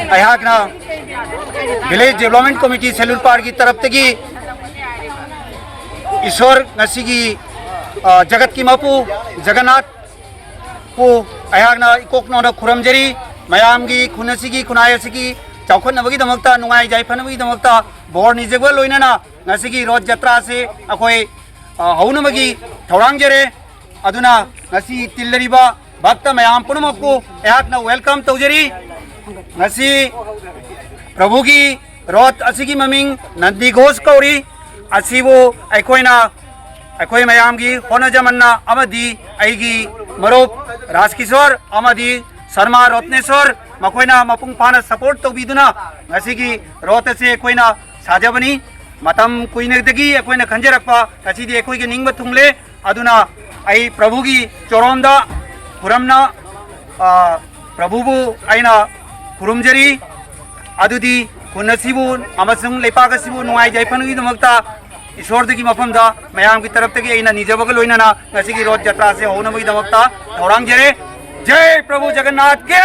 अहाकना village development committee सेलुल park की तरफ तकी ईश्वर ngasi जगत की मपू जगन्नाथ को अहाकना इकोकनो खुरमजरी मयाम की खुनसी खुनाय की चौखनबगी दमकता नुंगाई जायफनबगी दमकता बोर निजेगवा लोइनाना ngasi रोड जत्रा से अखोय हौनबगी थौरांगजरे अदुना ngasi तिल्लरिबा भक्त मयाम पुनमको अहाकना वेलकम तौजरी ngasi प्रभु की रोड असिगी ममिंग नंदी घोष कौरी असिबो अखोयना अखोय मयाम की होनजमन्ना अमदी अइगी मरोप राजकिशोर अमदी शर्मा रत्नेश्वर मखोयना मपुंग फाना सपोर्ट तौबीदुना ngasi रोड से अखोयना साजबनी मतम कुइनदगी अखोयना खंजरक्पा ngasi अखोयगे निंगब थुंगले अदुना अई प्रभु की चोरोमदा खुरमना प्रभुबु अइना खुरुमजरी अदुदी खुनसिबु अमसुंग लेपागसिबु नुंगाई जायफनगी दमकता ईश्वरदगी मफमदा मयाम की तरफ तकी अइना निजबग लोइनाना ngasi रोड जत्रा से होनबगी दमकता थौरांगजरे जय प्रभु जगन्नाथ के